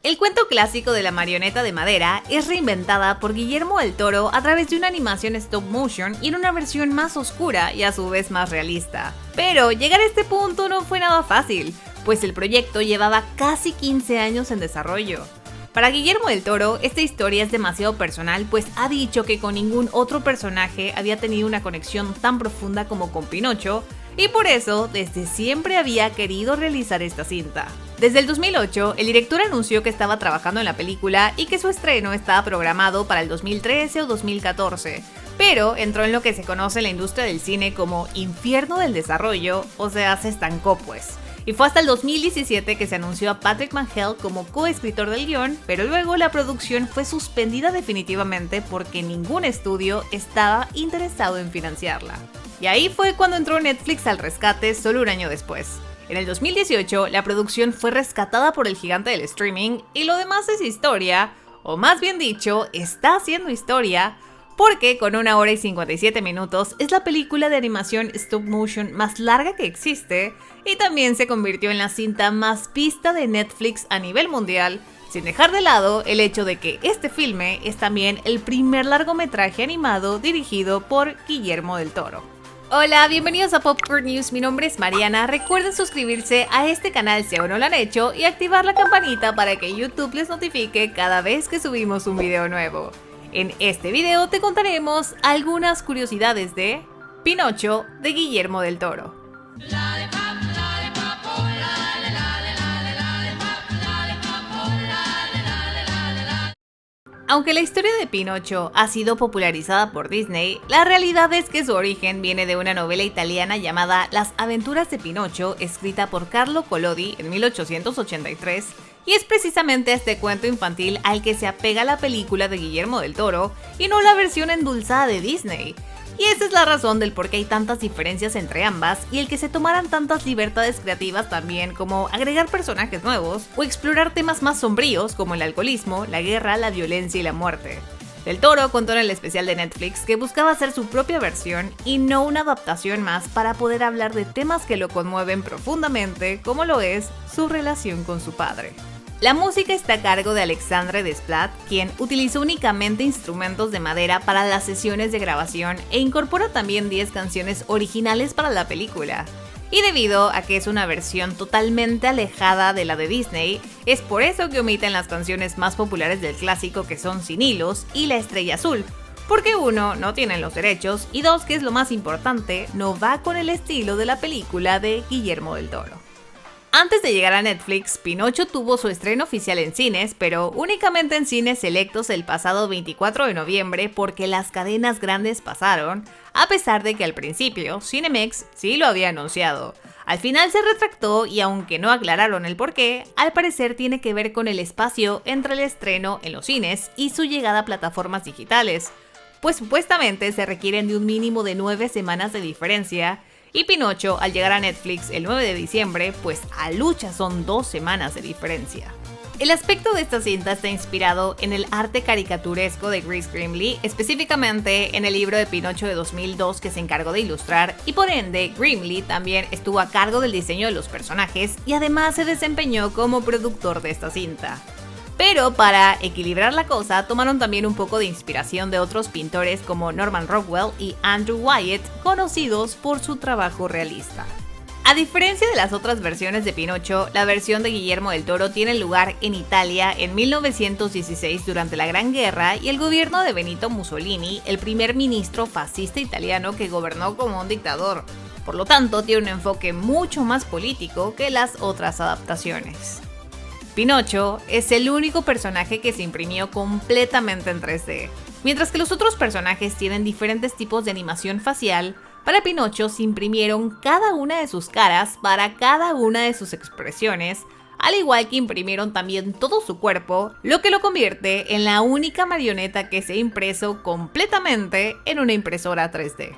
El cuento clásico de la marioneta de madera es reinventada por Guillermo del Toro a través de una animación stop motion y en una versión más oscura y a su vez más realista. Pero llegar a este punto no fue nada fácil, pues el proyecto llevaba casi 15 años en desarrollo. Para Guillermo del Toro, esta historia es demasiado personal, pues ha dicho que con ningún otro personaje había tenido una conexión tan profunda como con Pinocho, y por eso desde siempre había querido realizar esta cinta. Desde el 2008, el director anunció que estaba trabajando en la película y que su estreno estaba programado para el 2013 o 2014, pero entró en lo que se conoce en la industria del cine como infierno del desarrollo, o sea, se estancó pues. Y fue hasta el 2017 que se anunció a Patrick McHale como coescritor del guión, pero luego la producción fue suspendida definitivamente porque ningún estudio estaba interesado en financiarla. Y ahí fue cuando entró Netflix al rescate solo un año después. En el 2018, la producción fue rescatada por el gigante del streaming y lo demás es historia, o más bien dicho, está haciendo historia, porque con 1 hora y 57 minutos es la película de animación stop motion más larga que existe y también se convirtió en la cinta más vista de Netflix a nivel mundial, sin dejar de lado el hecho de que este filme es también el primer largometraje animado dirigido por Guillermo del Toro. Hola, bienvenidos a Popcorn News, mi nombre es Mariana. Recuerden suscribirse a este canal si aún no lo han hecho y activar la campanita para que YouTube les notifique cada vez que subimos un video nuevo. En este video te contaremos algunas curiosidades de Pinocho de Guillermo del Toro. Aunque la historia de Pinocho ha sido popularizada por Disney, la realidad es que su origen viene de una novela italiana llamada Las aventuras de Pinocho, escrita por Carlo Collodi en 1883, y es precisamente este cuento infantil al que se apega la película de Guillermo del Toro y no la versión endulzada de Disney. Y esa es la razón del por qué hay tantas diferencias entre ambas y el que se tomaran tantas libertades creativas también, como agregar personajes nuevos o explorar temas más sombríos como el alcoholismo, la guerra, la violencia y la muerte. Del Toro contó en el especial de Netflix que buscaba hacer su propia versión y no una adaptación más para poder hablar de temas que lo conmueven profundamente, como lo es su relación con su padre. La música está a cargo de Alexandre Desplat, quien utilizó únicamente instrumentos de madera para las sesiones de grabación e incorpora también 10 canciones originales para la película. Y debido a que es una versión totalmente alejada de la de Disney, es por eso que omiten las canciones más populares del clásico que son Sin hilos y La estrella azul, porque 1, no tienen los derechos y 2, que es lo más importante, no va con el estilo de la película de Guillermo del Toro. Antes de llegar a Netflix, Pinocho tuvo su estreno oficial en cines, pero únicamente en cines selectos el pasado 24 de noviembre porque las cadenas grandes pasaron, a pesar de que al principio Cinemex sí lo había anunciado. Al final se retractó y aunque no aclararon el porqué, al parecer tiene que ver con el espacio entre el estreno en los cines y su llegada a plataformas digitales, pues supuestamente se requieren de un mínimo de 9 semanas de diferencia. Y Pinocho, al llegar a Netflix el 9 de diciembre, pues a lucha son 2 semanas de diferencia. El aspecto de esta cinta está inspirado en el arte caricaturesco de Chris Grimley, específicamente en el libro de Pinocho de 2002 que se encargó de ilustrar, y por ende Grimley también estuvo a cargo del diseño de los personajes y además se desempeñó como productor de esta cinta. Pero para equilibrar la cosa, tomaron también un poco de inspiración de otros pintores como Norman Rockwell y Andrew Wyeth, conocidos por su trabajo realista. A diferencia de las otras versiones de Pinocho, la versión de Guillermo del Toro tiene lugar en Italia en 1916 durante la Gran Guerra y el gobierno de Benito Mussolini, el primer ministro fascista italiano que gobernó como un dictador. Por lo tanto, tiene un enfoque mucho más político que las otras adaptaciones. Pinocho es el único personaje que se imprimió completamente en 3D. Mientras que los otros personajes tienen diferentes tipos de animación facial, para Pinocho se imprimieron cada una de sus caras para cada una de sus expresiones, al igual que imprimieron también todo su cuerpo, lo que lo convierte en la única marioneta que se ha impreso completamente en una impresora 3D.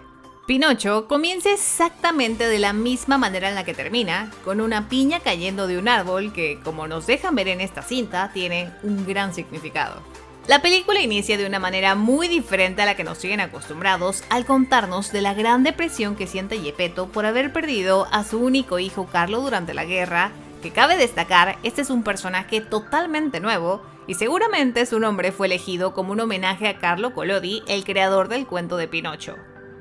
Pinocho comienza exactamente de la misma manera en la que termina, con una piña cayendo de un árbol que, como nos dejan ver en esta cinta, tiene un gran significado. La película inicia de una manera muy diferente a la que nos siguen acostumbrados al contarnos de la gran depresión que siente Geppetto por haber perdido a su único hijo Carlo durante la guerra que cabe destacar, este es un personaje totalmente nuevo y seguramente su nombre fue elegido como un homenaje a Carlo Collodi, el creador del cuento de Pinocho.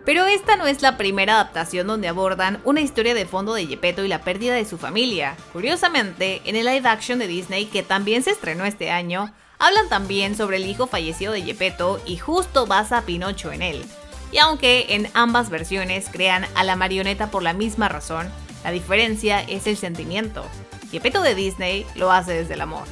Pero esta no es la primera adaptación donde abordan una historia de fondo de Geppetto y la pérdida de su familia. Curiosamente, en el live action de Disney, que también se estrenó este año, hablan también sobre el hijo fallecido de Geppetto y justo basa a Pinocho en él. Y aunque en ambas versiones crean a la marioneta por la misma razón, la diferencia es el sentimiento. Geppetto de Disney lo hace desde el amor.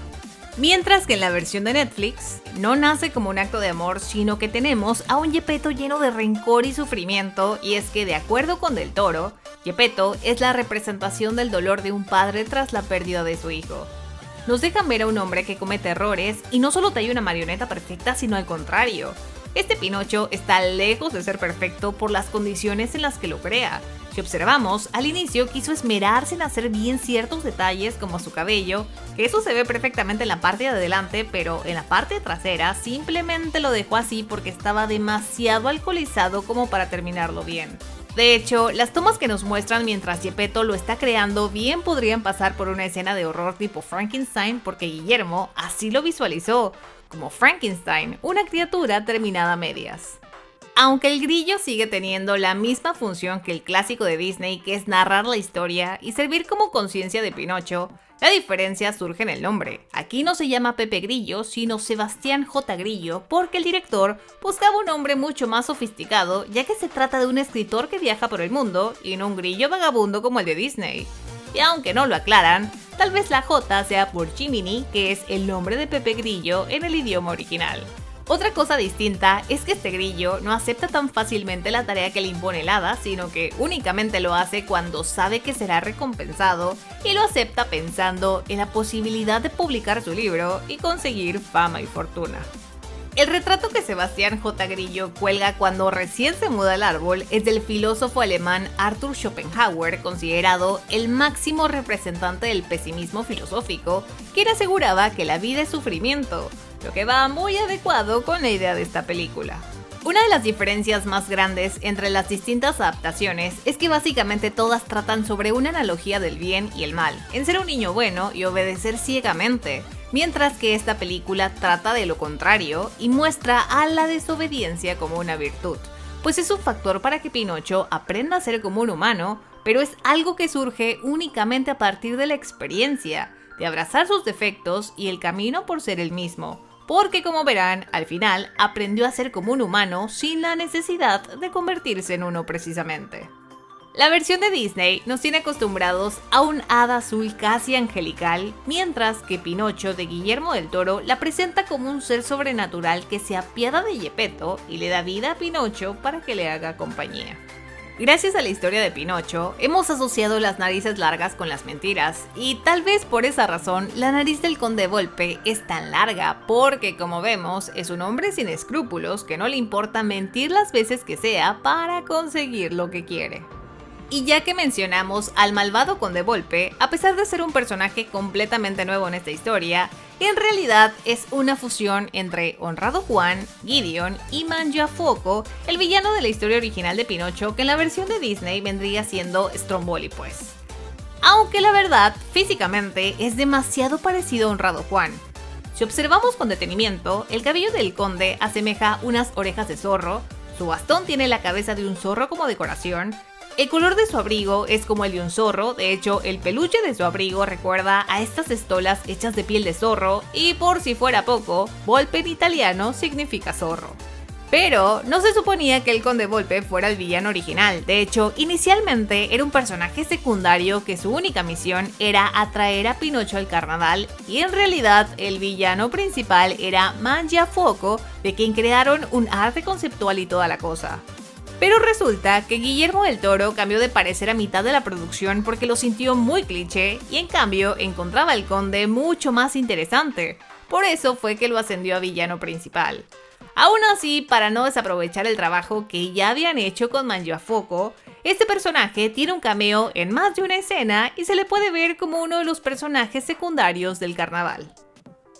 Mientras que en la versión de Netflix, no nace como un acto de amor, sino que tenemos a un Geppetto lleno de rencor y sufrimiento, y es que de acuerdo con Del Toro, Geppetto es la representación del dolor de un padre tras la pérdida de su hijo. Nos dejan ver a un hombre que comete errores y no solo trae una marioneta perfecta, sino al contrario. Este Pinocho está lejos de ser perfecto por las condiciones en las que lo crea. Si observamos, al inicio quiso esmerarse en hacer bien ciertos detalles como su cabello, que eso se ve perfectamente en la parte de adelante, pero en la parte trasera simplemente lo dejó así porque estaba demasiado alcoholizado como para terminarlo bien. De hecho, las tomas que nos muestran mientras Geppetto lo está creando bien podrían pasar por una escena de horror tipo Frankenstein porque Guillermo así lo visualizó, como Frankenstein, una criatura terminada a medias. Aunque el grillo sigue teniendo la misma función que el clásico de Disney, que es narrar la historia y servir como conciencia de Pinocho, la diferencia surge en el nombre. Aquí no se llama Pepe Grillo, sino Sebastián J. Grillo, porque el director buscaba un nombre mucho más sofisticado, ya que se trata de un escritor que viaja por el mundo y no un grillo vagabundo como el de Disney. Y aunque no lo aclaran, tal vez la J sea por Jiminy, que es el nombre de Pepe Grillo en el idioma original. Otra cosa distinta es que este grillo no acepta tan fácilmente la tarea que le impone el hada, sino que únicamente lo hace cuando sabe que será recompensado y lo acepta pensando en la posibilidad de publicar su libro y conseguir fama y fortuna. El retrato que Sebastián J. Grillo cuelga cuando recién se muda al árbol es del filósofo alemán Arthur Schopenhauer, considerado el máximo representante del pesimismo filosófico, quien aseguraba que la vida es sufrimiento, lo que va muy adecuado con la idea de esta película. Una de las diferencias más grandes entre las distintas adaptaciones es que básicamente todas tratan sobre una analogía del bien y el mal, en ser un niño bueno y obedecer ciegamente, mientras que esta película trata de lo contrario y muestra a la desobediencia como una virtud, pues es un factor para que Pinocho aprenda a ser como un humano, pero es algo que surge únicamente a partir de la experiencia, de abrazar sus defectos y el camino por ser el mismo, porque como verán, al final aprendió a ser como un humano sin la necesidad de convertirse en uno precisamente. La versión de Disney nos tiene acostumbrados a un hada azul casi angelical, mientras que Pinocho de Guillermo del Toro la presenta como un ser sobrenatural que se apiada de Geppetto y le da vida a Pinocho para que le haga compañía. Gracias a la historia de Pinocho, hemos asociado las narices largas con las mentiras, y tal vez por esa razón la nariz del conde Volpe es tan larga, porque como vemos es un hombre sin escrúpulos que no le importa mentir las veces que sea para conseguir lo que quiere. Y ya que mencionamos al malvado conde Volpe, a pesar de ser un personaje completamente nuevo en esta historia, en realidad es una fusión entre Honrado Juan, Gideon y Mangiafoco, el villano de la historia original de Pinocho, que en la versión de Disney vendría siendo Stromboli pues. Aunque la verdad, físicamente es demasiado parecido a Honrado Juan. Si observamos con detenimiento, el cabello del conde asemeja unas orejas de zorro, su bastón tiene la cabeza de un zorro como decoración, el color de su abrigo es como el de un zorro, de hecho el peluche de su abrigo recuerda a estas estolas hechas de piel de zorro y por si fuera poco, Volpe en italiano significa zorro. Pero no se suponía que el conde Volpe fuera el villano original, de hecho inicialmente era un personaje secundario que su única misión era atraer a Pinocho al carnaval y en realidad el villano principal era Mangiafoco, de quien crearon un arte conceptual y toda la cosa. Pero resulta que Guillermo del Toro cambió de parecer a mitad de la producción porque lo sintió muy cliché y en cambio encontraba al conde mucho más interesante. Por eso fue que lo ascendió a villano principal. Aún así, para no desaprovechar el trabajo que ya habían hecho con Mangiafoco, este personaje tiene un cameo en más de una escena y se le puede ver como uno de los personajes secundarios del carnaval.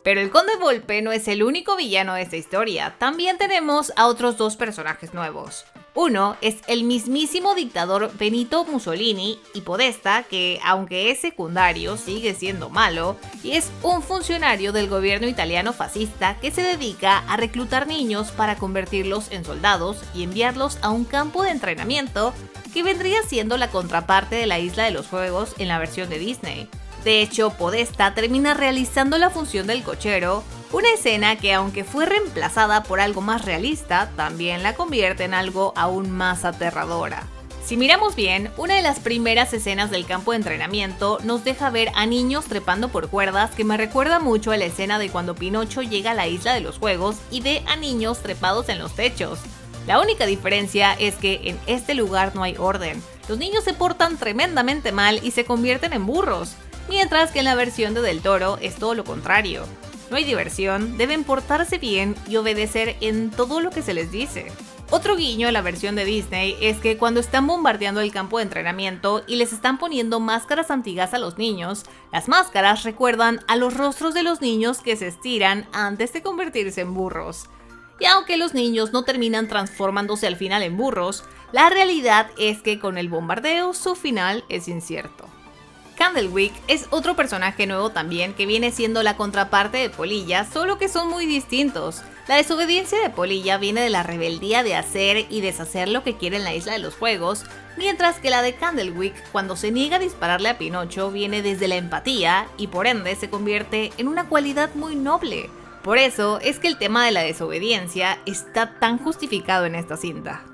Pero el conde Volpe no es el único villano de esta historia, también tenemos a otros dos personajes nuevos. Uno es el mismísimo dictador Benito Mussolini y Podesta, que aunque es secundario sigue siendo malo, y es un funcionario del gobierno italiano fascista que se dedica a reclutar niños para convertirlos en soldados y enviarlos a un campo de entrenamiento que vendría siendo la contraparte de la Isla de los Juegos en la versión de Disney. De hecho, Podesta termina realizando la función del cochero, una escena que aunque fue reemplazada por algo más realista, también la convierte en algo aún más aterradora. Si miramos bien, una de las primeras escenas del campo de entrenamiento nos deja ver a niños trepando por cuerdas que me recuerda mucho a la escena de cuando Pinocho llega a la Isla de los Juegos y ve a niños trepados en los techos. La única diferencia es que en este lugar no hay orden. Los niños se portan tremendamente mal y se convierten en burros, mientras que en la versión de Del Toro es todo lo contrario. No hay diversión, deben portarse bien y obedecer en todo lo que se les dice. Otro guiño a la versión de Disney es que cuando están bombardeando el campo de entrenamiento y les están poniendo máscaras antigas a los niños, las máscaras recuerdan a los rostros de los niños que se estiran antes de convertirse en burros. Y aunque los niños no terminan transformándose al final en burros, la realidad es que con el bombardeo su final es incierto. Candlewick es otro personaje nuevo también que viene siendo la contraparte de Polilla, solo que son muy distintos. La desobediencia de Polilla viene de la rebeldía de hacer y deshacer lo que quiere en la Isla de los Juegos, mientras que la de Candlewick, cuando se niega a dispararle a Pinocho, viene desde la empatía y por ende se convierte en una cualidad muy noble. Por eso es que el tema de la desobediencia está tan justificado en esta cinta.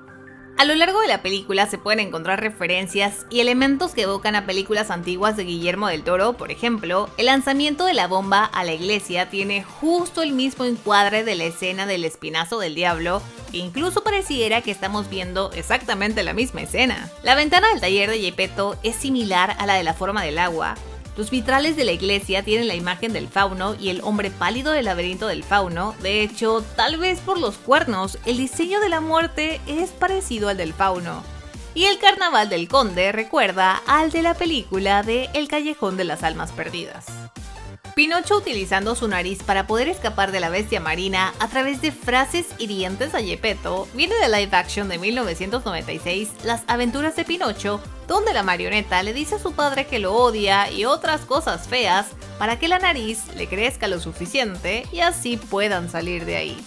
A lo largo de la película se pueden encontrar referencias y elementos que evocan a películas antiguas de Guillermo del Toro. Por ejemplo, el lanzamiento de la bomba a la iglesia tiene justo el mismo encuadre de la escena del espinazo del diablo, que incluso pareciera que estamos viendo exactamente la misma escena. La ventana del taller de Geppetto es similar a la de la forma del agua. Los vitrales de la iglesia tienen la imagen del fauno y el hombre pálido del laberinto del fauno. De hecho, tal vez por los cuernos, el diseño de la muerte es parecido al del fauno. Y el carnaval del conde recuerda al de la película de El callejón de las almas perdidas. Pinocho, utilizando su nariz para poder escapar de la bestia marina a través de frases hirientes a Geppetto, viene de live action de 1996, Las aventuras de Pinocho, donde la marioneta le dice a su padre que lo odia y otras cosas feas para que la nariz le crezca lo suficiente y así puedan salir de ahí.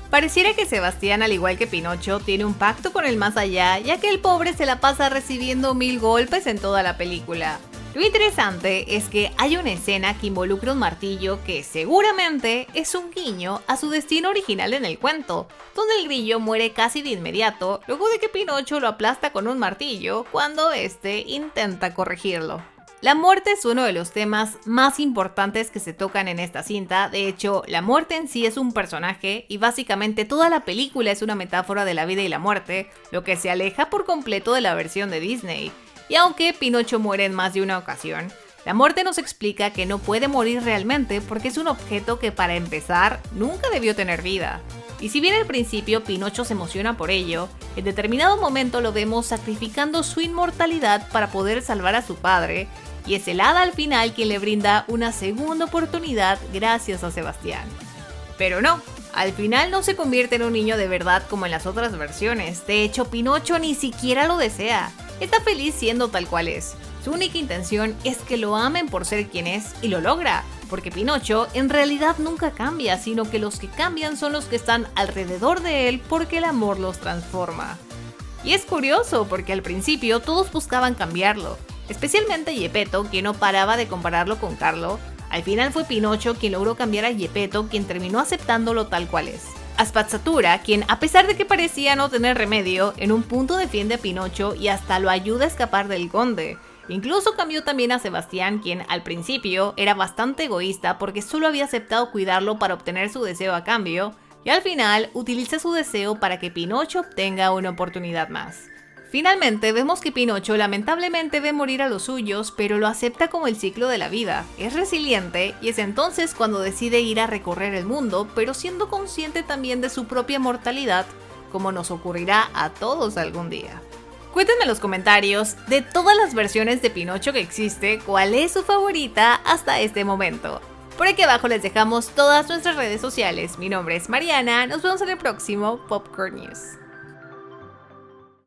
Pareciera que Sebastián, al igual que Pinocho, tiene un pacto con el más allá, ya que el pobre se la pasa recibiendo 1000 golpes en toda la película. Lo interesante es que hay una escena que involucra un martillo que seguramente es un guiño a su destino original en el cuento, donde el grillo muere casi de inmediato luego de que Pinocho lo aplasta con un martillo cuando este intenta corregirlo. La muerte es uno de los temas más importantes que se tocan en esta cinta. De hecho, la muerte en sí es un personaje y básicamente toda la película es una metáfora de la vida y la muerte, lo que se aleja por completo de la versión de Disney. Y aunque Pinocho muere en más de una ocasión, la muerte nos explica que no puede morir realmente porque es un objeto que, para empezar, nunca debió tener vida. Y si bien al principio Pinocho se emociona por ello, en determinado momento lo vemos sacrificando su inmortalidad para poder salvar a su padre, y es el hada al final quien le brinda una segunda oportunidad gracias a Sebastián. Pero no, al final no se convierte en un niño de verdad como en las otras versiones. De hecho, Pinocho ni siquiera lo desea. Está feliz siendo tal cual es. Su única intención es que lo amen por ser quien es y lo logra, porque Pinocho en realidad nunca cambia, sino que los que cambian son los que están alrededor de él porque el amor los transforma. Y es curioso porque al principio todos buscaban cambiarlo, especialmente Geppetto, quien no paraba de compararlo con Carlo. Al final fue Pinocho quien logró cambiar a Geppetto, quien terminó aceptándolo tal cual es. Spazzatura, quien a pesar de que parecía no tener remedio, en un punto defiende a Pinocho y hasta lo ayuda a escapar del conde. Incluso cambió también a Sebastián, quien al principio era bastante egoísta porque solo había aceptado cuidarlo para obtener su deseo a cambio, y al final utiliza su deseo para que Pinocho obtenga una oportunidad más. Finalmente vemos que Pinocho lamentablemente ve morir a los suyos, pero lo acepta como el ciclo de la vida. Es resiliente y es entonces cuando decide ir a recorrer el mundo, pero siendo consciente también de su propia mortalidad, como nos ocurrirá a todos algún día. Cuéntenme en los comentarios, de todas las versiones de Pinocho que existe, ¿cuál es su favorita hasta este momento? Por aquí abajo les dejamos todas nuestras redes sociales. Mi nombre es Mariana, nos vemos en el próximo Popcorn News.